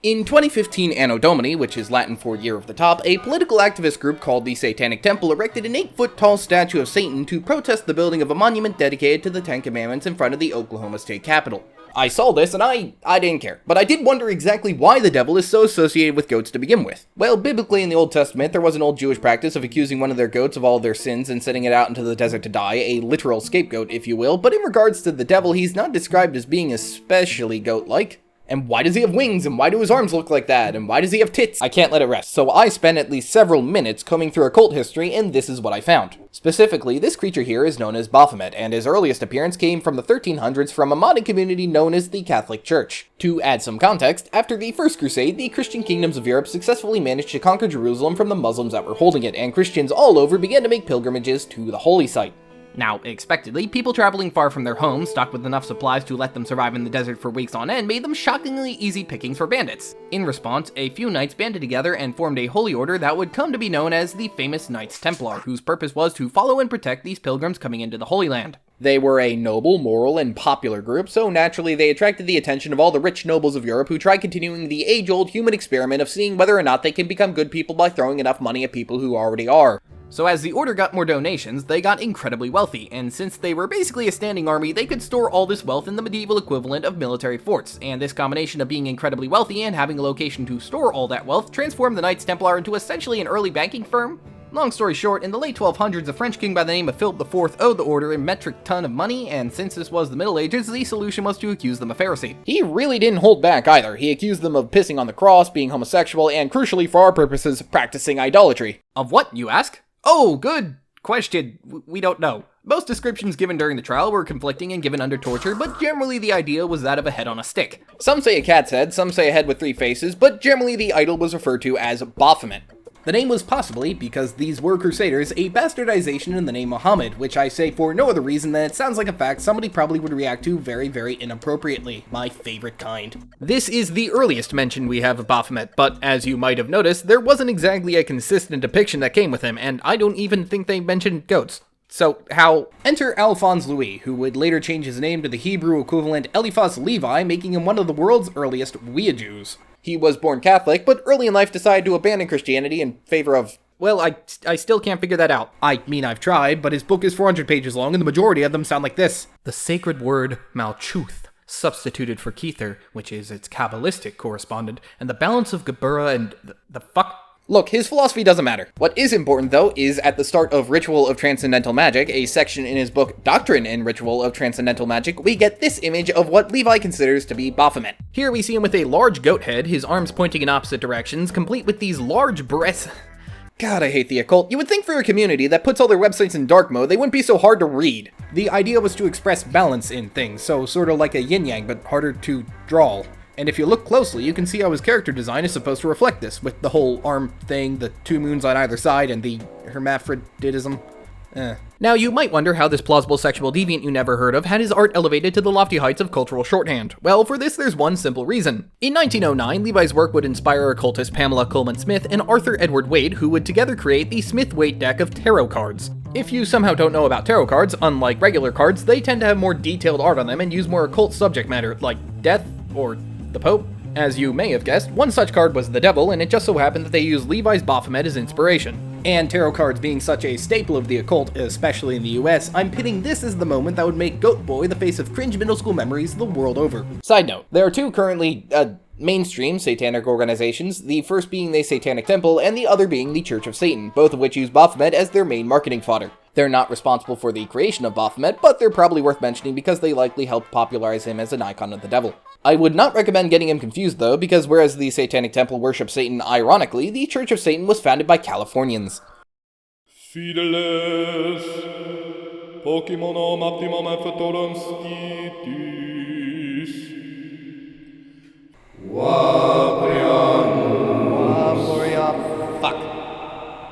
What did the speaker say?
In 2015 Anno Domini, which is Latin for Year of the Top, a political activist group called the Satanic Temple erected an 8-foot-tall statue of Satan to protest the building of a monument dedicated to the Ten Commandments in front of the Oklahoma State Capitol. I saw this and I didn't care, but I did wonder exactly why the devil is so associated with goats to begin with. Well, biblically in the Old Testament, there was an old Jewish practice of accusing one of their goats of all of their sins and sending it out into the desert to die, a literal scapegoat, if you will, but in regards to the devil, he's not described as being especially goat-like. And why does he have wings? And why do his arms look like that? And why does he have tits? I can't let it rest. So I spent at least several minutes combing through occult history, and this is what I found. Specifically, this creature here is known as Baphomet, and his earliest appearance came from the 1300s from a modded community known as the Catholic Church. To add some context, after the First Crusade, the Christian kingdoms of Europe successfully managed to conquer Jerusalem from the Muslims that were holding it, and Christians all over began to make pilgrimages to the holy site. Now, expectedly, people traveling far from their homes, stocked with enough supplies to let them survive in the desert for weeks on end, made them shockingly easy pickings for bandits. In response, a few knights banded together and formed a holy order that would come to be known as the famous Knights Templar, whose purpose was to follow and protect these pilgrims coming into the Holy Land. They were a noble, moral, and popular group, so naturally they attracted the attention of all the rich nobles of Europe who tried continuing the age-old human experiment of seeing whether or not they can become good people by throwing enough money at people who already are. So as the order got more donations, they got incredibly wealthy, and since they were basically a standing army, they could store all this wealth in the medieval equivalent of military forts, and this combination of being incredibly wealthy and having a location to store all that wealth transformed the Knights Templar into essentially an early banking firm. Long story short, in the late 1200s, a French king by the name of Philip IV owed the order a metric ton of money, and since this was the Middle Ages, the solution was to accuse them of heresy. He really didn't hold back either. He accused them of pissing on the cross, being homosexual, and crucially for our purposes, practicing idolatry. Of what, you ask? Oh, good question. We don't know. Most descriptions given during the trial were conflicting and given under torture, but generally the idea was that of a head on a stick. Some say a cat's head, some say a head with 3 faces, but generally the idol was referred to as Baphomet. The name was possibly, because these were crusaders, a bastardization in the name Muhammad, which I say for no other reason than it sounds like a fact somebody probably would react to very, very inappropriately. My favorite kind. This is the earliest mention we have of Baphomet, but as you might have noticed, there wasn't exactly a consistent depiction that came with him, and I don't even think they mentioned goats. So, how? Enter Eliphas Levi, who would later change his name to the Hebrew equivalent Eliphas Levi, making him one of the world's earliest Jews. He was born Catholic, but early in life decided to abandon Christianity in favor of... Well, I still can't figure that out. I mean, I've tried, but his book is 400 pages long, and the majority of them sound like this. The sacred word Malchuth, substituted for Kether, which is its Kabbalistic correspondent, and the balance of Geburah and the fuck... Look, his philosophy doesn't matter. What is important, though, is at the start of Ritual of Transcendental Magic, a section in his book Doctrine and Ritual of Transcendental Magic, we get this image of what Levi considers to be Baphomet. Here we see him with a large goat head, his arms pointing in opposite directions, complete with these large breasts. God, I hate the occult. You would think for a community that puts all their websites in dark mode, they wouldn't be so hard to read. The idea was to express balance in things, so sort of like a yin-yang, but harder to draw. And if you look closely, you can see how his character design is supposed to reflect this, with the whole arm thing, the 2 moons on either side, and the hermaphroditism. Now, you might wonder how this plausible sexual deviant you never heard of had his art elevated to the lofty heights of cultural shorthand. Well, for this, there's one simple reason. In 1909, Levi's work would inspire occultist Pamela Coleman Smith and Arthur Edward Wade, who would together create the Smith-Wade deck of tarot cards. If you somehow don't know about tarot cards, unlike regular cards, they tend to have more detailed art on them and use more occult subject matter, like death or the Pope. As you may have guessed, one such card was the devil, and it just so happened that they used Levi's Baphomet as inspiration. And tarot cards being such a staple of the occult, especially in the US, I'm pitting this as the moment that would make Goat Boy the face of cringe middle school memories the world over. Side note, there are 2 currently, mainstream satanic organizations, the first being the Satanic Temple and the other being the Church of Satan, both of which use Baphomet as their main marketing fodder. They're not responsible for the creation of Baphomet, but they're probably worth mentioning because they likely helped popularize him as an icon of the devil. I would not recommend getting him confused though, because whereas the Satanic Temple worships Satan ironically, the Church of Satan was founded by Californians. Fideles Pokémonom optimum effetorum stitis. Wow.